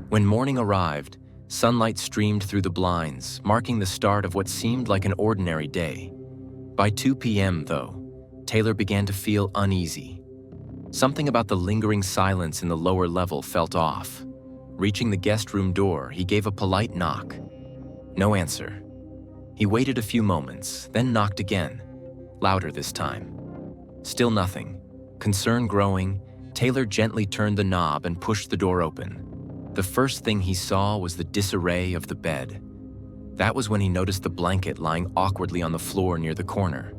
When morning arrived, sunlight streamed through the blinds, marking the start of what seemed like an ordinary day. By 2 p.m., though, Taylor began to feel uneasy. Something about the lingering silence in the lower level felt off. Reaching the guest room door, he gave a polite knock. No answer. He waited a few moments, then knocked again, louder this time. Still nothing. Concern growing, Taylor gently turned the knob and pushed the door open. The first thing he saw was the disarray of the bed. That was when he noticed the blanket lying awkwardly on the floor near the corner.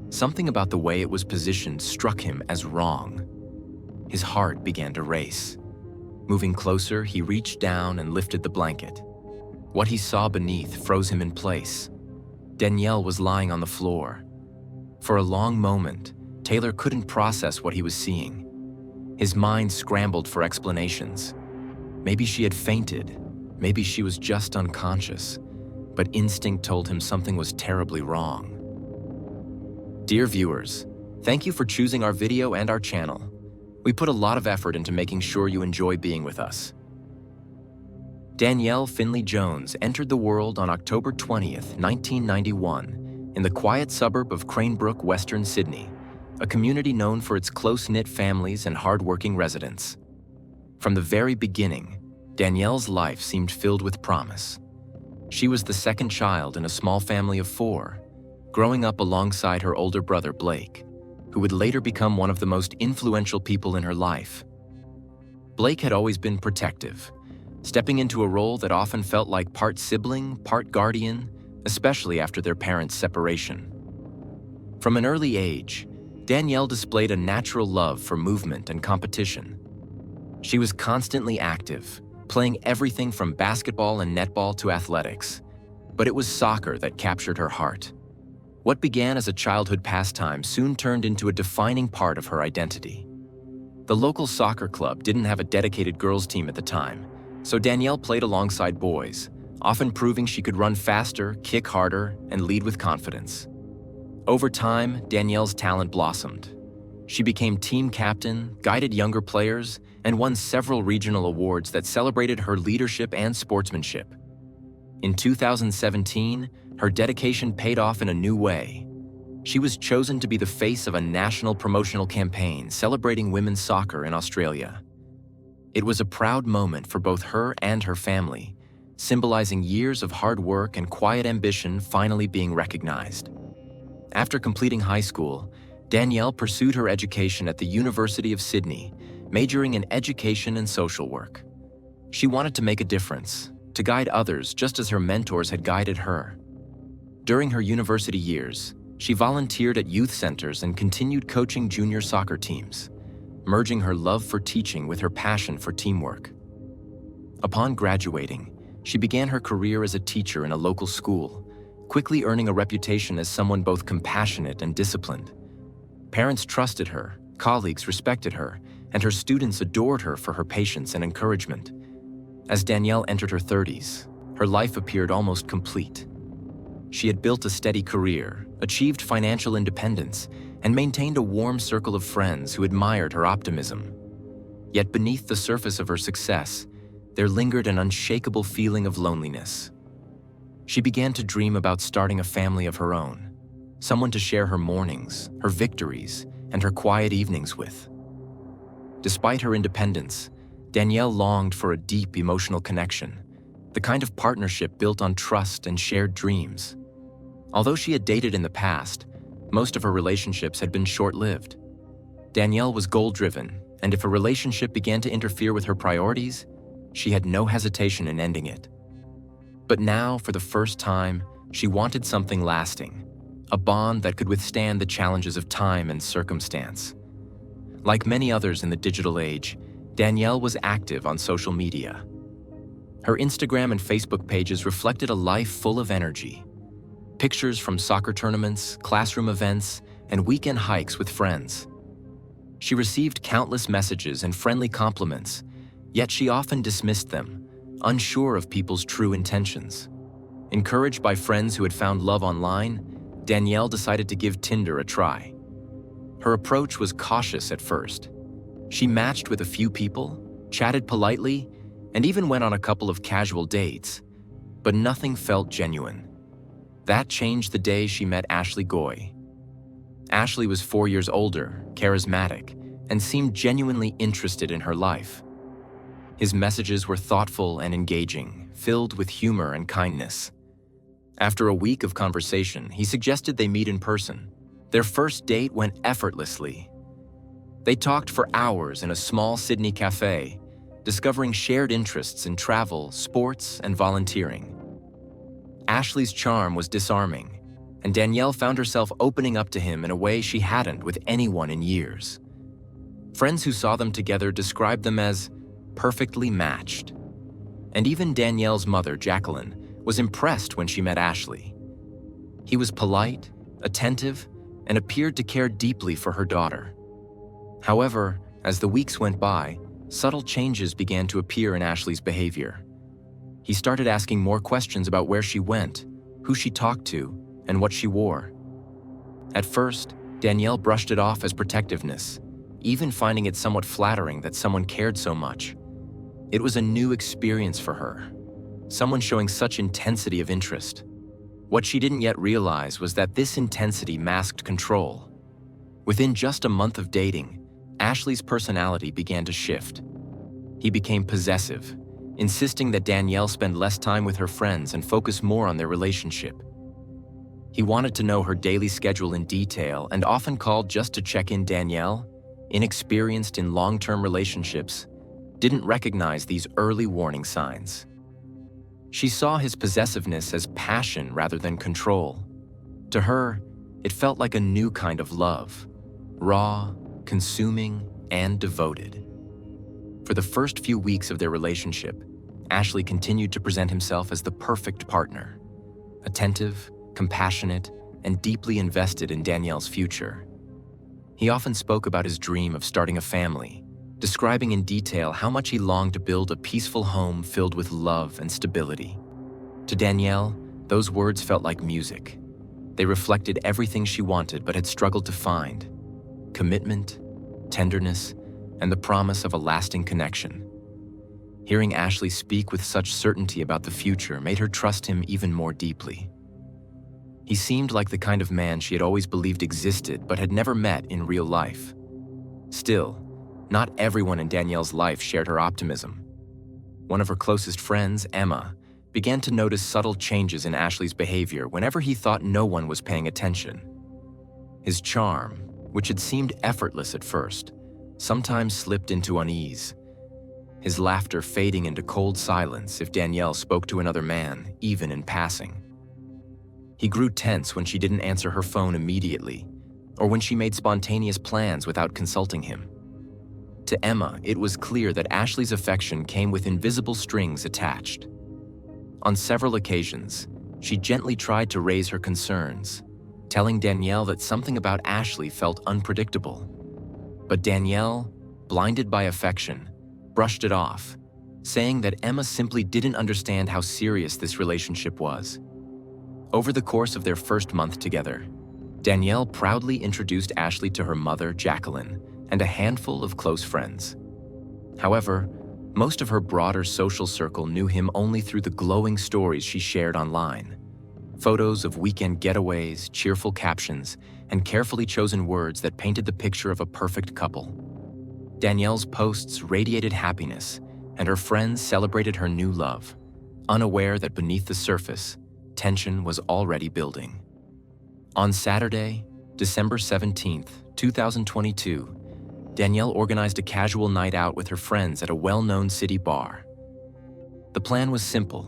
Something about the way it was positioned struck him as wrong. His heart began to race. Moving closer, he reached down and lifted the blanket. What he saw beneath froze him in place. Dannielle was lying on the floor. For a long moment, Taylor couldn't process what he was seeing. His mind scrambled for explanations. Maybe she had fainted. Maybe she was just unconscious. But instinct told him something was terribly wrong. Dear viewers, thank you for choosing our video and our channel. We put a lot of effort into making sure you enjoy being with us. Dannielle Finley Jones entered the world on October 20th, 1991, in the quiet suburb of Cranebrook, Western Sydney, a community known for its close-knit families and hard-working residents. From the very beginning, Dannielle's life seemed filled with promise. She was the second child in a small family of 4, growing up alongside her older brother Blake, who would later become one of the most influential people in her life. Blake had always been protective, stepping into a role that often felt like part sibling, part guardian, especially after their parents' separation. From an early age, Dannielle displayed a natural love for movement and competition. She was constantly active, playing everything from basketball and netball to athletics, but it was soccer that captured her heart. What began as a childhood pastime soon turned into a defining part of her identity. The local soccer club didn't have a dedicated girls' team at the time, so Dannielle played alongside boys, often proving she could run faster, kick harder, and lead with confidence. Over time, Dannielle's talent blossomed. She became team captain, guided younger players, and won several regional awards that celebrated her leadership and sportsmanship. In 2017, her dedication paid off in a new way. She was chosen to be the face of a national promotional campaign celebrating women's soccer in Australia. It was a proud moment for both her and her family, symbolizing years of hard work and quiet ambition finally being recognized. After completing high school, Dannielle pursued her education at the University of Sydney, majoring in education and social work. She wanted to make a difference, to guide others just as her mentors had guided her. During her university years, she volunteered at youth centers and continued coaching junior soccer teams, merging her love for teaching with her passion for teamwork. Upon graduating, she began her career as a teacher in a local school, quickly earning a reputation as someone both compassionate and disciplined. Parents trusted her, colleagues respected her, and her students adored her for her patience and encouragement. As Dannielle entered her 30s, her life appeared almost complete. She had built a steady career, achieved financial independence, and maintained a warm circle of friends who admired her optimism. Yet beneath the surface of her success, there lingered an unshakable feeling of loneliness. She began to dream about starting a family of her own, someone to share her mornings, her victories, and her quiet evenings with. Despite her independence, Dannielle longed for a deep emotional connection, the kind of partnership built on trust and shared dreams. Although she had dated in the past, most of her relationships had been short-lived. Dannielle was goal-driven, and if a relationship began to interfere with her priorities, she had no hesitation in ending it. But now, for the first time, she wanted something lasting, a bond that could withstand the challenges of time and circumstance. Like many others in the digital age, Dannielle was active on social media. Her Instagram and Facebook pages reflected a life full of energy. Pictures from soccer tournaments, classroom events, and weekend hikes with friends. She received countless messages and friendly compliments, yet she often dismissed them, unsure of people's true intentions. Encouraged by friends who had found love online, Dannielle decided to give Tinder a try. Her approach was cautious at first. She matched with a few people, chatted politely, and even went on a couple of casual dates, but nothing felt genuine. That changed the day she met Ashley Goy. Ashley was 4 years older, charismatic, and seemed genuinely interested in her life. His messages were thoughtful and engaging, filled with humor and kindness. After a week of conversation, he suggested they meet in person. Their first date went effortlessly. They talked for hours in a small Sydney cafe, discovering shared interests in travel, sports, and volunteering. Ashley's charm was disarming, and Dannielle found herself opening up to him in a way she hadn't with anyone in years. Friends who saw them together described them as perfectly matched. And even Danielle's mother, Jacqueline, was impressed when she met Ashley. He was polite, attentive, and appeared to care deeply for her daughter. However, as the weeks went by, subtle changes began to appear in Ashley's behavior. He started asking more questions about where she went, who she talked to, and what she wore. At first, Dannielle brushed it off as protectiveness, even finding it somewhat flattering that someone cared so much. It was a new experience for her, someone showing such intensity of interest. What she didn't yet realize was that this intensity masked control. Within just a month of dating, Ashley's personality began to shift. He became possessive, insisting that Dannielle spend less time with her friends and focus more on their relationship. He wanted to know her daily schedule in detail and often called just to check in. Dannielle, inexperienced in long-term relationships, didn't recognize these early warning signs. She saw his possessiveness as passion rather than control. To her, it felt like a new kind of love, raw, consuming, and devoted. For the first few weeks of their relationship, Ashley continued to present himself as the perfect partner, attentive, compassionate, and deeply invested in Dannielle's future. He often spoke about his dream of starting a family, describing in detail how much he longed to build a peaceful home filled with love and stability. To Dannielle, those words felt like music. They reflected everything she wanted but had struggled to find: commitment, tenderness, and the promise of a lasting connection. Hearing Ashley speak with such certainty about the future made her trust him even more deeply. He seemed like the kind of man she had always believed existed but had never met in real life. Still, not everyone in Dannielle's life shared her optimism. One of her closest friends, Emma, began to notice subtle changes in Ashley's behavior whenever he thought no one was paying attention. His charm, which had seemed effortless at first, sometimes slipped into unease, his laughter fading into cold silence if Dannielle spoke to another man, even in passing. He grew tense when she didn't answer her phone immediately, or when she made spontaneous plans without consulting him. To Emma, it was clear that Ashley's affection came with invisible strings attached. On several occasions, she gently tried to raise her concerns, telling Dannielle that something about Ashley felt unpredictable. But Dannielle, blinded by affection, brushed it off, saying that Emma simply didn't understand how serious this relationship was. Over the course of their first month together, Dannielle proudly introduced Ashley to her mother, Jacqueline, and a handful of close friends. However, most of her broader social circle knew him only through the glowing stories she shared online. Photos of weekend getaways, cheerful captions, and carefully chosen words that painted the picture of a perfect couple. Dannielle's posts radiated happiness, and her friends celebrated her new love, unaware that beneath the surface, tension was already building. On Saturday, December 17th, 2022, Dannielle organized a casual night out with her friends at a well-known city bar. The plan was simple: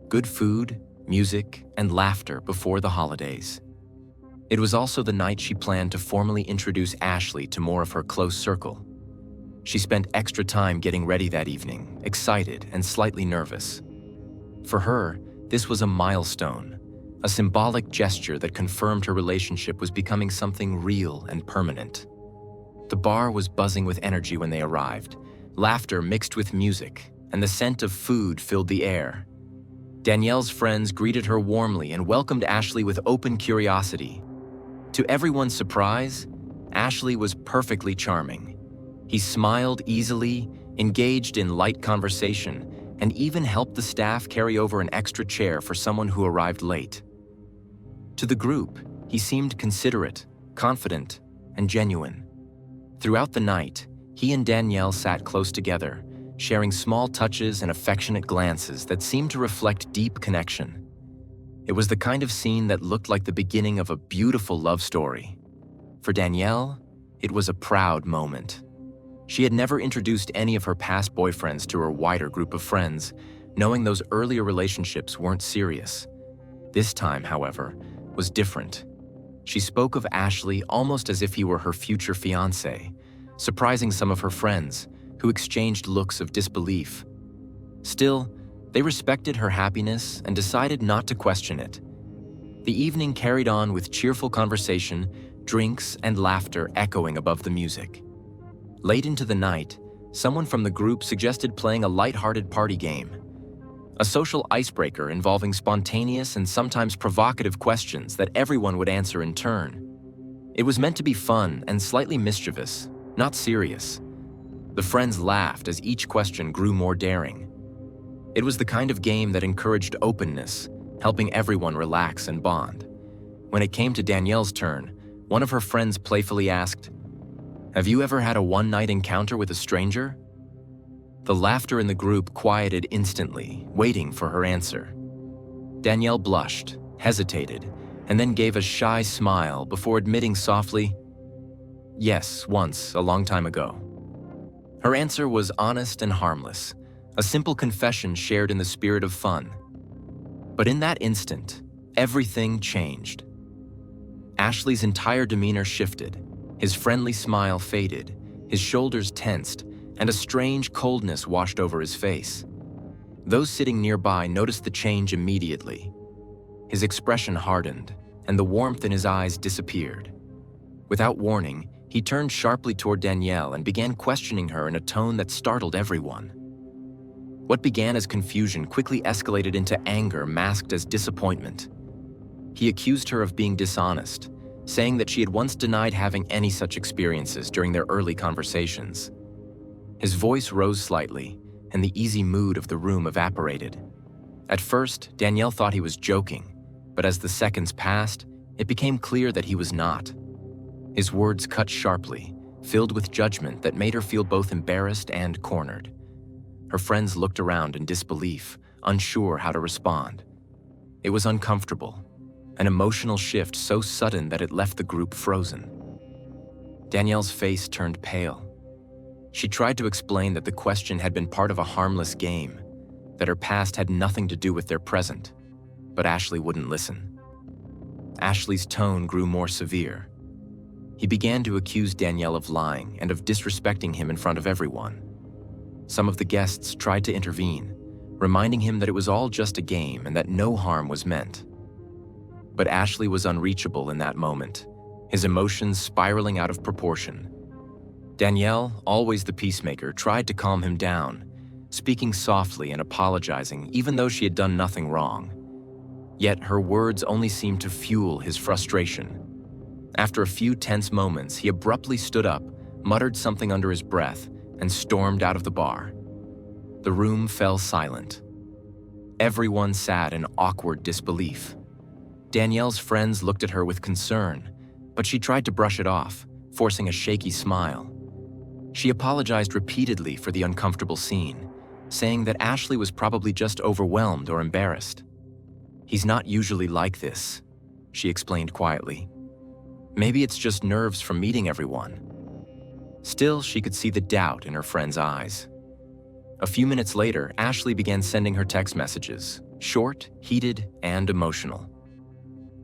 good food, music, and laughter before the holidays. It was also the night she planned to formally introduce Ashley to more of her close circle. She spent extra time getting ready that evening, excited and slightly nervous. For her, this was a milestone, a symbolic gesture that confirmed her relationship was becoming something real and permanent. The bar was buzzing with energy when they arrived. Laughter mixed with music, and the scent of food filled the air. Dannielle's friends greeted her warmly and welcomed Ashley with open curiosity. To everyone's surprise, Ashley was perfectly charming. He smiled easily, engaged in light conversation, and even helped the staff carry over an extra chair for someone who arrived late. To the group, he seemed considerate, confident, and genuine. Throughout the night, he and Dannielle sat close together, sharing small touches and affectionate glances that seemed to reflect deep connection. It was the kind of scene that looked like the beginning of a beautiful love story. For Dannielle, it was a proud moment. She had never introduced any of her past boyfriends to her wider group of friends, knowing those earlier relationships weren't serious. This time, however, was different. She spoke of Ashley almost as if he were her future fiancé, surprising some of her friends, who exchanged looks of disbelief. Still, they respected her happiness and decided not to question it. The evening carried on with cheerful conversation, drinks, and laughter echoing above the music. Late into the night, someone from the group suggested playing a light-hearted party game. A social icebreaker involving spontaneous and sometimes provocative questions that everyone would answer in turn. It was meant to be fun and slightly mischievous, not serious. The friends laughed as each question grew more daring. It was the kind of game that encouraged openness, helping everyone relax and bond. When it came to Danielle's turn, one of her friends playfully asked, "Have you ever had a one-night encounter with a stranger?" The laughter in the group quieted instantly, waiting for her answer. Dannielle blushed, hesitated, and then gave a shy smile before admitting softly, "Yes, once, a long time ago." Her answer was honest and harmless, a simple confession shared in the spirit of fun. But in that instant, everything changed. Ashley's entire demeanor shifted. His friendly smile faded, his shoulders tensed, and a strange coldness washed over his face. Those sitting nearby noticed the change immediately. His expression hardened, and the warmth in his eyes disappeared. Without warning, he turned sharply toward Dannielle and began questioning her in a tone that startled everyone. What began as confusion quickly escalated into anger masked as disappointment. He accused her of being dishonest, saying that she had once denied having any such experiences during their early conversations. His voice rose slightly, and the easy mood of the room evaporated. At first, Dannielle thought he was joking, but as the seconds passed, it became clear that he was not. His words cut sharply, filled with judgment that made her feel both embarrassed and cornered. Her friends looked around in disbelief, unsure how to respond. It was uncomfortable, an emotional shift so sudden that it left the group frozen. Danielle's face turned pale. She tried to explain that the question had been part of a harmless game, that her past had nothing to do with their present, but Ashley wouldn't listen. Ashley's tone grew more severe. He began to accuse Dannielle of lying and of disrespecting him in front of everyone. Some of the guests tried to intervene, reminding him that it was all just a game and that no harm was meant. But Ashley was unreachable in that moment, his emotions spiraling out of proportion. Dannielle, always the peacemaker, tried to calm him down, speaking softly and apologizing even though she had done nothing wrong. Yet her words only seemed to fuel his frustration. After a few tense moments, he abruptly stood up, muttered something under his breath, and stormed out of the bar. The room fell silent. Everyone sat in awkward disbelief. Danielle's friends looked at her with concern, but she tried to brush it off, forcing a shaky smile. She apologized repeatedly for the uncomfortable scene, saying that Ashley was probably just overwhelmed or embarrassed. "He's not usually like this," she explained quietly. "Maybe it's just nerves from meeting everyone." Still, she could see the doubt in her friend's eyes. A few minutes later, Ashley began sending her text messages, short, heated, and emotional.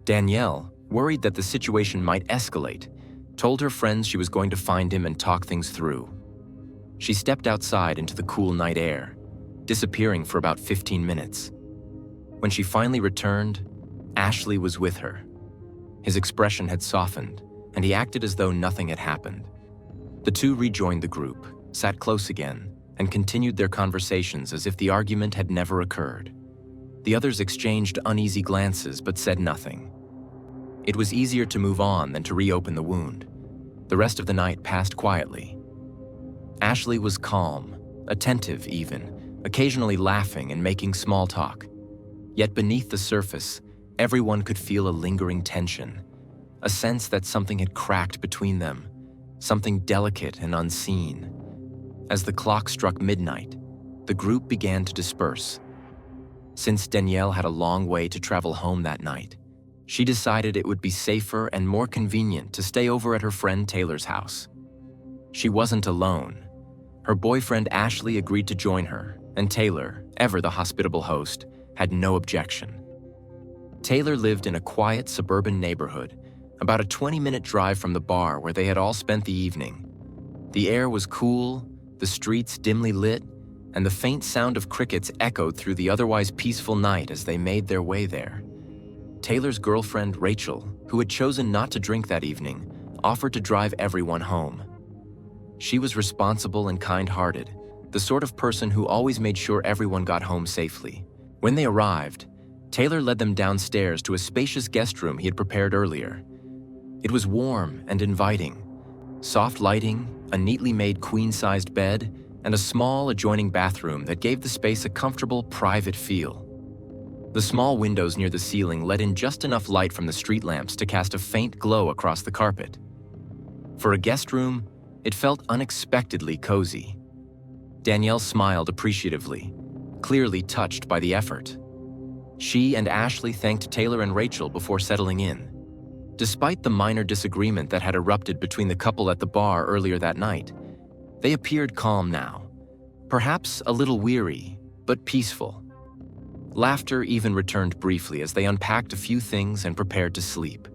Dannielle, worried that the situation might escalate, told her friends she was going to find him and talk things through. She stepped outside into the cool night air, disappearing for about 15 minutes. When she finally returned, Ashley was with her. His expression had softened, and he acted as though nothing had happened. The two rejoined the group, sat close again, and continued their conversations as if the argument had never occurred. The others exchanged uneasy glances but said nothing. It was easier to move on than to reopen the wound. The rest of the night passed quietly. Ashley was calm, attentive even, occasionally laughing and making small talk. Yet beneath the surface, everyone could feel a lingering tension, a sense that something had cracked between them, something delicate and unseen. As the clock struck midnight, the group began to disperse. Since Dannielle had a long way to travel home that night, she decided it would be safer and more convenient to stay over at her friend Taylor's house. She wasn't alone. Her boyfriend Ashley agreed to join her, and Taylor, ever the hospitable host, had no objection. Taylor lived in a quiet suburban neighborhood, about a 20-minute drive from the bar where they had all spent the evening. The air was cool, the streets dimly lit, and the faint sound of crickets echoed through the otherwise peaceful night as they made their way there. Taylor's girlfriend, Rachel, who had chosen not to drink that evening, offered to drive everyone home. She was responsible and kind-hearted, the sort of person who always made sure everyone got home safely. When they arrived, Taylor led them downstairs to a spacious guest room he had prepared earlier. It was warm and inviting. Soft lighting, a neatly made queen-sized bed, and a small adjoining bathroom that gave the space a comfortable, private feel. The small windows near the ceiling let in just enough light from the street lamps to cast a faint glow across the carpet. For a guest room, it felt unexpectedly cozy. Dannielle smiled appreciatively, clearly touched by the effort. She and Ashley thanked Taylor and Rachel before settling in. Despite the minor disagreement that had erupted between the couple at the bar earlier that night, they appeared calm now, perhaps a little weary, but peaceful. Laughter even returned briefly as they unpacked a few things and prepared to sleep.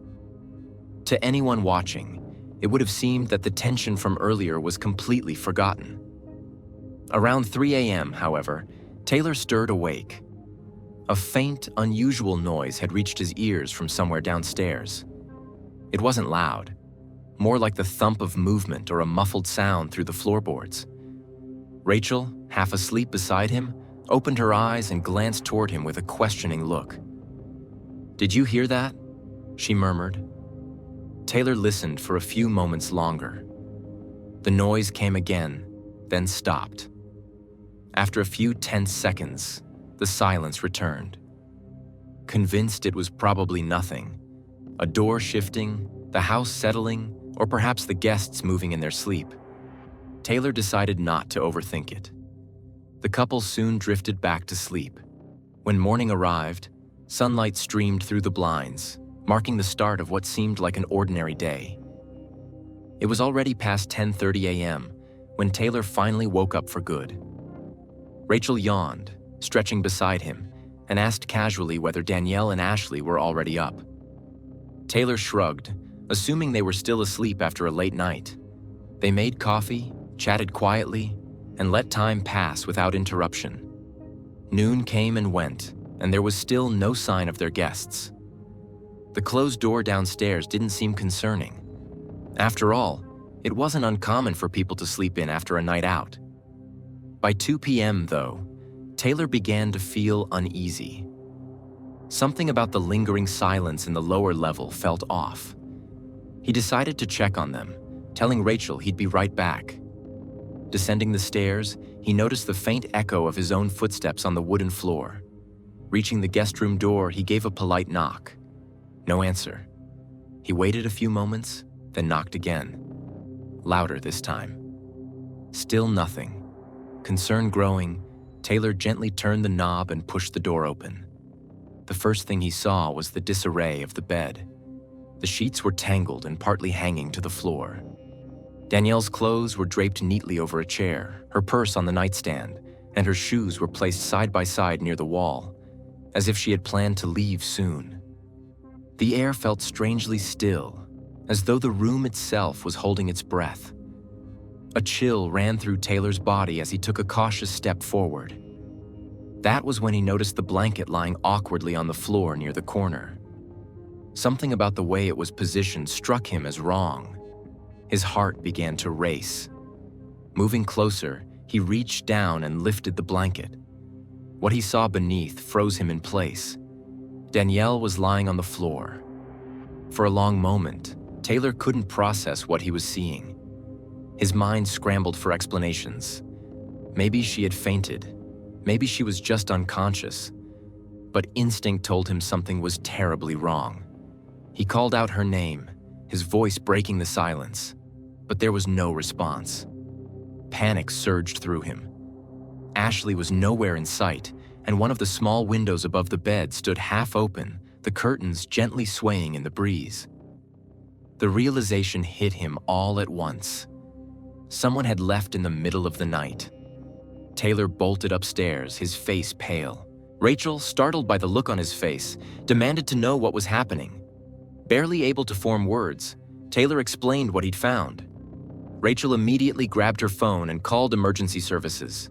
To anyone watching, it would have seemed that the tension from earlier was completely forgotten. Around 3 a.m., however, Taylor stirred awake. A faint, unusual noise had reached his ears from somewhere downstairs. It wasn't loud, more like the thump of movement or a muffled sound through the floorboards. Rachel, half asleep beside him, opened her eyes and glanced toward him with a questioning look. "Did you hear that?" she murmured. Taylor listened for a few moments longer. The noise came again, then stopped. After a few tense seconds, the silence returned. Convinced it was probably nothing, a door shifting, the house settling, or perhaps the guests moving in their sleep, Taylor decided not to overthink it. The couple soon drifted back to sleep. When morning arrived, sunlight streamed through the blinds, marking the start of what seemed like an ordinary day. It was already past 10:30 a.m. when Taylor finally woke up for good. Rachel yawned, stretching beside him, and asked casually whether Dannielle and Ashley were already up. Taylor shrugged, assuming they were still asleep after a late night. They made coffee, chatted quietly, and let time pass without interruption. Noon came and went, and there was still no sign of their guests. The closed door downstairs didn't seem concerning. After all, it wasn't uncommon for people to sleep in after a night out. By 2 p.m., though, Taylor began to feel uneasy. Something about the lingering silence in the lower level felt off. He decided to check on them, telling Rachel he'd be right back. Descending the stairs, he noticed the faint echo of his own footsteps on the wooden floor. Reaching the guest room door, he gave a polite knock. No answer. He waited a few moments, then knocked again. Louder this time. Still nothing. Concern growing, Taylor gently turned the knob and pushed the door open. The first thing he saw was the disarray of the bed. The sheets were tangled and partly hanging to the floor. Dannielle's clothes were draped neatly over a chair, her purse on the nightstand, and her shoes were placed side by side near the wall, as if she had planned to leave soon. The air felt strangely still, as though the room itself was holding its breath. A chill ran through Taylor's body as he took a cautious step forward. That was when he noticed the blanket lying awkwardly on the floor near the corner. Something about the way it was positioned struck him as wrong. His heart began to race. Moving closer, he reached down and lifted the blanket. What he saw beneath froze him in place. Dannielle was lying on the floor. For a long moment, Taylor couldn't process what he was seeing. His mind scrambled for explanations. Maybe she had fainted. Maybe she was just unconscious, but instinct told him something was terribly wrong. He called out her name, his voice breaking the silence, but there was no response. Panic surged through him. Ashley was nowhere in sight, and one of the small windows above the bed stood half open, the curtains gently swaying in the breeze. The realization hit him all at once. Someone had left in the middle of the night. Taylor bolted upstairs, his face pale. Rachel, startled by the look on his face, demanded to know what was happening. Barely able to form words, Taylor explained what he'd found. Rachel immediately grabbed her phone and called emergency services.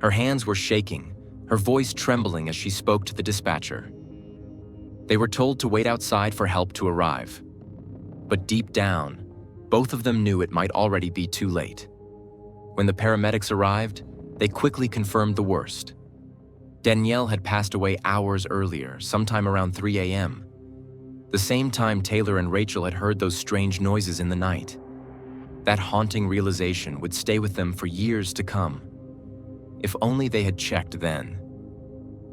Her hands were shaking, her voice trembling as she spoke to the dispatcher. They were told to wait outside for help to arrive. But deep down, both of them knew it might already be too late. When the paramedics arrived, they quickly confirmed the worst. Dannielle had passed away hours earlier, sometime around 3 a.m. The same time Taylor and Rachel had heard those strange noises in the night. That haunting realization would stay with them for years to come. If only they had checked then.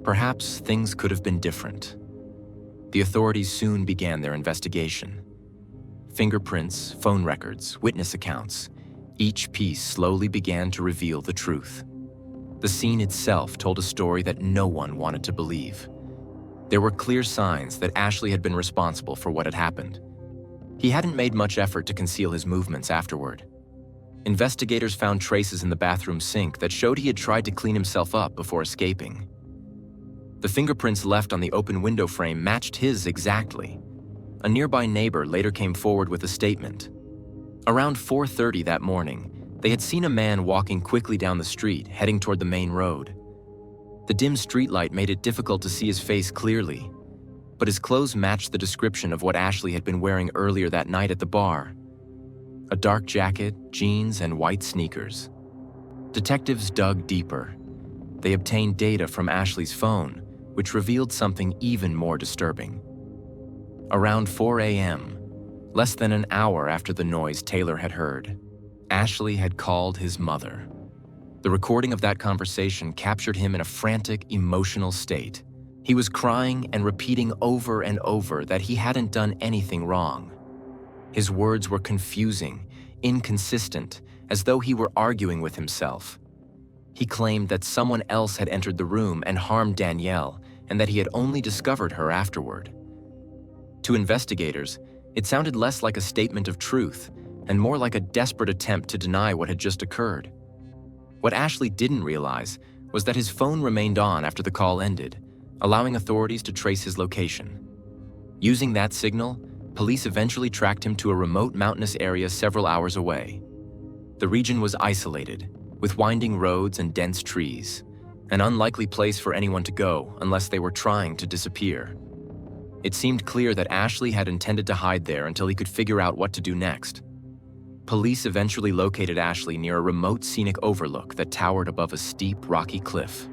Perhaps things could have been different. The authorities soon began their investigation. Fingerprints, phone records, witness accounts, each piece slowly began to reveal the truth. The scene itself told a story that no one wanted to believe. There were clear signs that Ashley had been responsible for what had happened. He hadn't made much effort to conceal his movements afterward. Investigators found traces in the bathroom sink that showed he had tried to clean himself up before escaping. The fingerprints left on the open window frame matched his exactly. A nearby neighbor later came forward with a statement. Around 4:30 that morning, they had seen a man walking quickly down the street, heading toward the main road. The dim streetlight made it difficult to see his face clearly, but his clothes matched the description of what Ashley had been wearing earlier that night at the bar. A dark jacket, jeans, and white sneakers. Detectives dug deeper. They obtained data from Ashley's phone, which revealed something even more disturbing. Around 4 a.m., less than an hour after the noise Taylor had heard, Ashley had called his mother. The recording of that conversation captured him in a frantic, emotional state. He was crying and repeating over and over that he hadn't done anything wrong. His words were confusing, inconsistent, as though he were arguing with himself. He claimed that someone else had entered the room and harmed Dannielle, and that he had only discovered her afterward. To investigators, it sounded less like a statement of truth and more like a desperate attempt to deny what had just occurred. What Ashley didn't realize was that his phone remained on after the call ended, allowing authorities to trace his location. Using that signal, police eventually tracked him to a remote mountainous area several hours away. The region was isolated, with winding roads and dense trees, an unlikely place for anyone to go unless they were trying to disappear. It seemed clear that Ashley had intended to hide there until he could figure out what to do next. Police eventually located Ashley near a remote scenic overlook that towered above a steep, rocky cliff.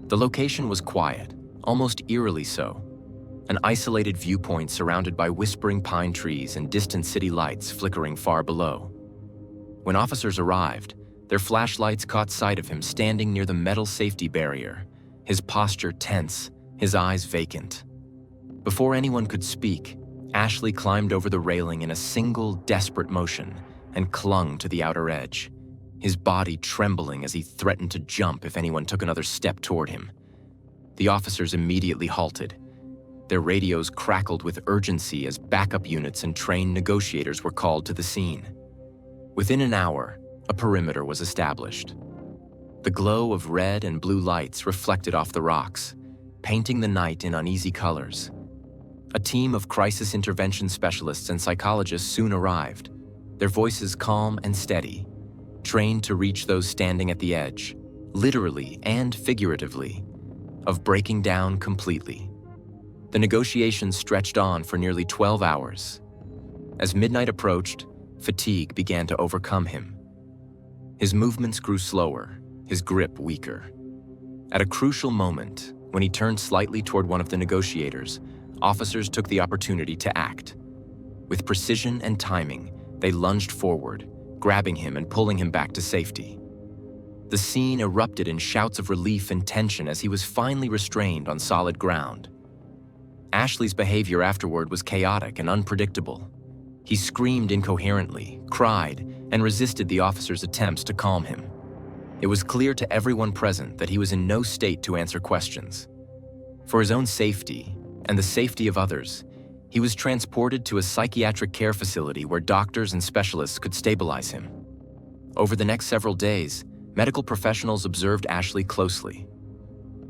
The location was quiet, almost eerily so, an isolated viewpoint surrounded by whispering pine trees and distant city lights flickering far below. When officers arrived, their flashlights caught sight of him standing near the metal safety barrier, his posture tense, his eyes vacant. Before anyone could speak, Ashley climbed over the railing in a single, desperate motion and clung to the outer edge, his body trembling as he threatened to jump if anyone took another step toward him. The officers immediately halted. Their radios crackled with urgency as backup units and trained negotiators were called to the scene. Within an hour, a perimeter was established. The glow of red and blue lights reflected off the rocks, painting the night in uneasy colors. A team of crisis intervention specialists and psychologists soon arrived, their voices calm and steady, trained to reach those standing at the edge, literally and figuratively, of breaking down completely. The negotiations stretched on for nearly 12 hours. As midnight approached, fatigue began to overcome him. His movements grew slower, his grip weaker. At a crucial moment, when he turned slightly toward one of the negotiators, officers took the opportunity to act. With precision and timing, they lunged forward, grabbing him and pulling him back to safety. The scene erupted in shouts of relief and tension as he was finally restrained on solid ground. Ashley's behavior afterward was chaotic and unpredictable. He screamed incoherently, cried, and resisted the officer's attempts to calm him. It was clear to everyone present that he was in no state to answer questions. For his own safety and the safety of others, he was transported to a psychiatric care facility where doctors and specialists could stabilize him. Over the next several days, medical professionals observed Ashley closely.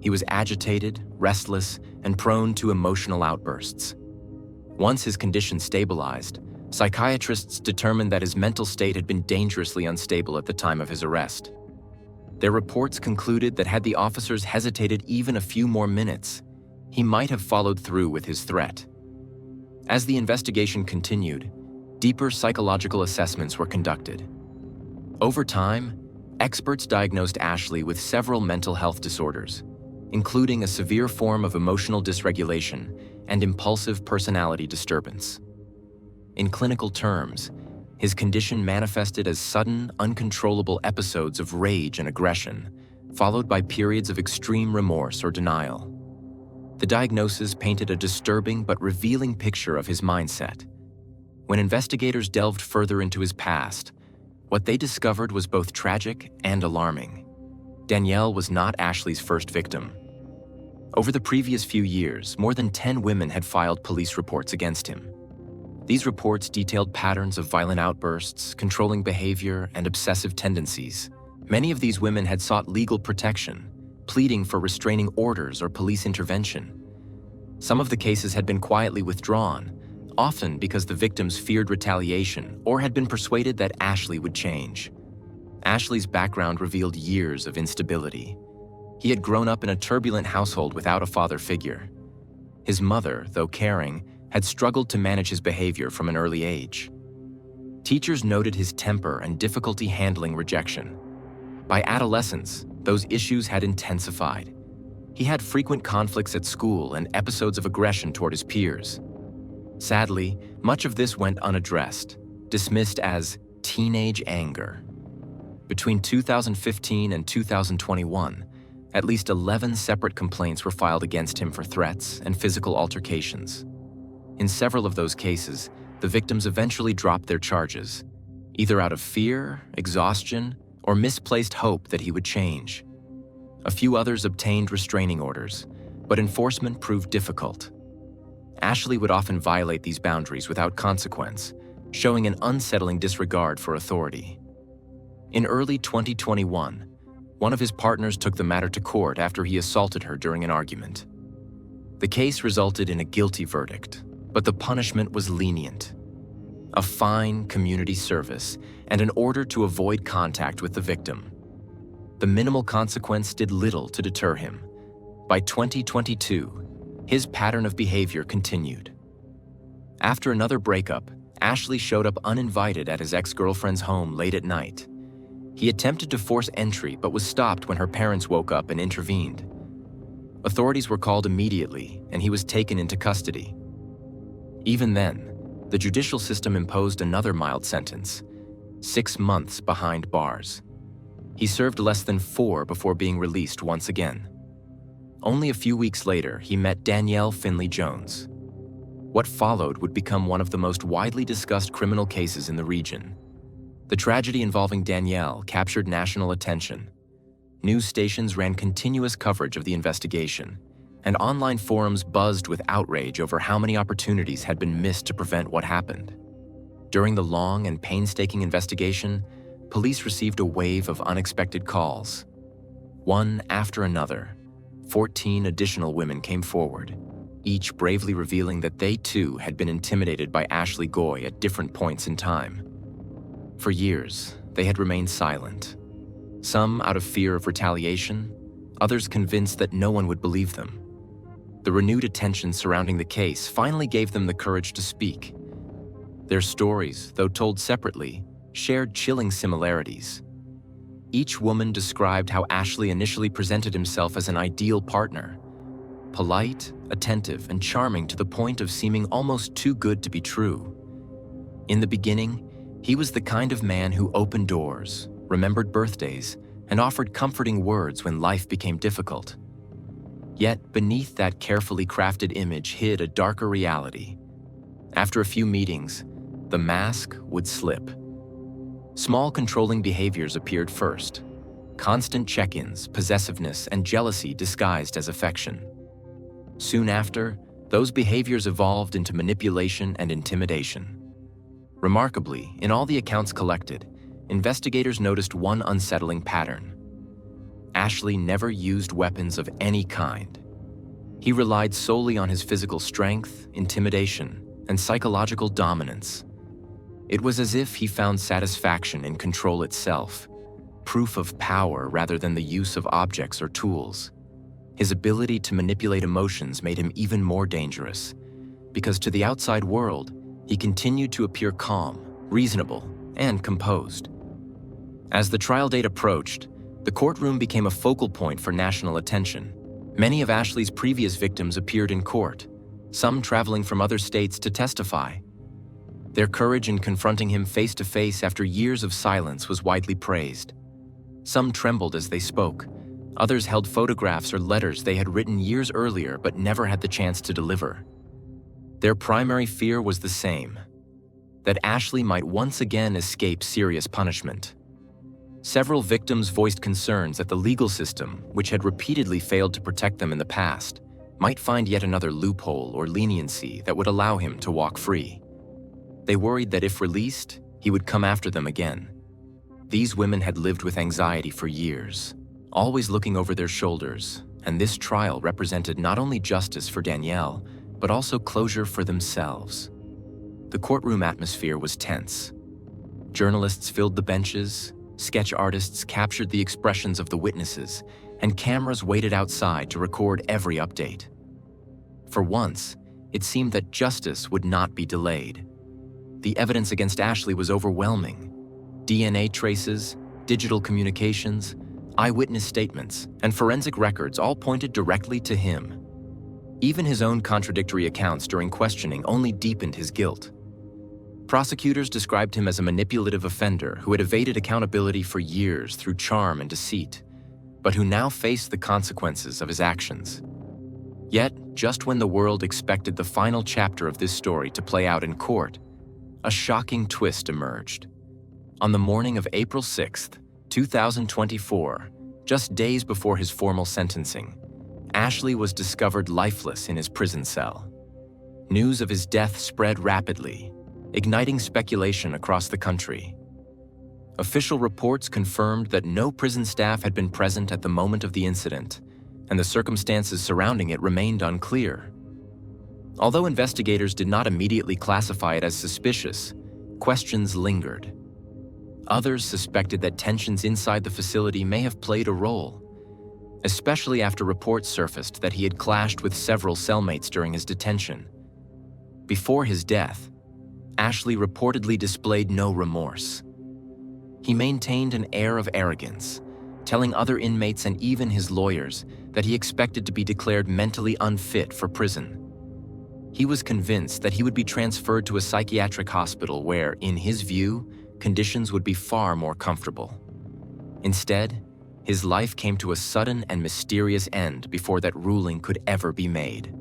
He was agitated, restless, and prone to emotional outbursts. Once his condition stabilized, psychiatrists determined that his mental state had been dangerously unstable at the time of his arrest. Their reports concluded that had the officers hesitated even a few more minutes, he might have followed through with his threat. As the investigation continued, deeper psychological assessments were conducted. Over time, experts diagnosed Ashley with several mental health disorders, including a severe form of emotional dysregulation and impulsive personality disturbance. In clinical terms, his condition manifested as sudden, uncontrollable episodes of rage and aggression, followed by periods of extreme remorse or denial. The diagnosis painted a disturbing but revealing picture of his mindset. When investigators delved further into his past, what they discovered was both tragic and alarming. Dannielle was not Ashley's first victim. Over the previous few years, more than 10 women had filed police reports against him. These reports detailed patterns of violent outbursts, controlling behavior, and obsessive tendencies. Many of these women had sought legal protection, pleading for restraining orders or police intervention. Some of the cases had been quietly withdrawn, often because the victims feared retaliation or had been persuaded that Ashley would change. Ashley's background revealed years of instability. He had grown up in a turbulent household without a father figure. His mother, though caring, had struggled to manage his behavior from an early age. Teachers noted his temper and difficulty handling rejection. By adolescence, those issues had intensified. He had frequent conflicts at school and episodes of aggression toward his peers. Sadly, much of this went unaddressed, dismissed as teenage anger. Between 2015 and 2021, at least 11 separate complaints were filed against him for threats and physical altercations. In several of those cases, the victims eventually dropped their charges, either out of fear, exhaustion, or misplaced hope that he would change. A few others obtained restraining orders, but enforcement proved difficult. Ashley would often violate these boundaries without consequence, showing an unsettling disregard for authority. In early 2021, one of his partners took the matter to court after he assaulted her during an argument. The case resulted in a guilty verdict, but the punishment was lenient: a fine, community service, and an order to avoid contact with the victim. The minimal consequence did little to deter him. By 2022, his pattern of behavior continued. After another breakup, Ashley showed up uninvited at his ex-girlfriend's home late at night. He attempted to force entry but was stopped when her parents woke up and intervened. Authorities were called immediately, and he was taken into custody. Even then, the judicial system imposed another mild sentence: 6 months behind bars. He served less than 4 before being released once again. Only a few weeks later, he met Danielle Finley Jones. What followed would become one of the most widely discussed criminal cases in the region. The tragedy involving Dannielle captured national attention. News stations ran continuous coverage of the investigation, and online forums buzzed with outrage over how many opportunities had been missed to prevent what happened. During the long and painstaking investigation, police received a wave of unexpected calls. One after another, 14 additional women came forward, each bravely revealing that they too had been intimidated by Ashley Goy at different points in time. For years, they had remained silent. Some out of fear of retaliation, others convinced that no one would believe them. The renewed attention surrounding the case finally gave them the courage to speak. Their stories, though told separately, shared chilling similarities. Each woman described how Ashley initially presented himself as an ideal partner: polite, attentive, and charming to the point of seeming almost too good to be true. In the beginning, he was the kind of man who opened doors, remembered birthdays, and offered comforting words when life became difficult. Yet, beneath that carefully crafted image hid a darker reality. After a few meetings, the mask would slip. Small controlling behaviors appeared first. Constant check-ins, possessiveness, and jealousy disguised as affection. Soon after, those behaviors evolved into manipulation and intimidation. Remarkably, in all the accounts collected, investigators noticed one unsettling pattern. Ashley never used weapons of any kind. He relied solely on his physical strength, intimidation, and psychological dominance. It was as if he found satisfaction in control itself, proof of power rather than the use of objects or tools. His ability to manipulate emotions made him even more dangerous, because to the outside world, he continued to appear calm, reasonable, and composed. As the trial date approached, the courtroom became a focal point for national attention. Many of Ashley's previous victims appeared in court, some traveling from other states to testify. Their courage in confronting him face to face after years of silence was widely praised. Some trembled as they spoke. Others held photographs or letters they had written years earlier but never had the chance to deliver. Their primary fear was the same: that Ashley might once again escape serious punishment. Several victims voiced concerns that the legal system, which had repeatedly failed to protect them in the past, might find yet another loophole or leniency that would allow him to walk free. They worried that if released, he would come after them again. These women had lived with anxiety for years, always looking over their shoulders, and this trial represented not only justice for Dannielle, but also closure for themselves. The courtroom atmosphere was tense. Journalists filled the benches, sketch artists captured the expressions of the witnesses, and cameras waited outside to record every update. For once, it seemed that justice would not be delayed. The evidence against Ashley was overwhelming. DNA traces, digital communications, eyewitness statements, and forensic records all pointed directly to him. Even his own contradictory accounts during questioning only deepened his guilt. Prosecutors described him as a manipulative offender who had evaded accountability for years through charm and deceit, but who now faced the consequences of his actions. Yet, just when the world expected the final chapter of this story to play out in court, a shocking twist emerged. On the morning of April 6, 2024, just days before his formal sentencing, Ashley was discovered lifeless in his prison cell. News of his death spread rapidly, igniting speculation across the country. Official reports confirmed that no prison staff had been present at the moment of the incident, and the circumstances surrounding it remained unclear. Although investigators did not immediately classify it as suspicious, questions lingered. Others suspected that tensions inside the facility may have played a role, especially after reports surfaced that he had clashed with several cellmates during his detention. Before his death, Ashley reportedly displayed no remorse. He maintained an air of arrogance, telling other inmates and even his lawyers that he expected to be declared mentally unfit for prison. He was convinced that he would be transferred to a psychiatric hospital where, in his view, conditions would be far more comfortable. Instead, his life came to a sudden and mysterious end before that ruling could ever be made.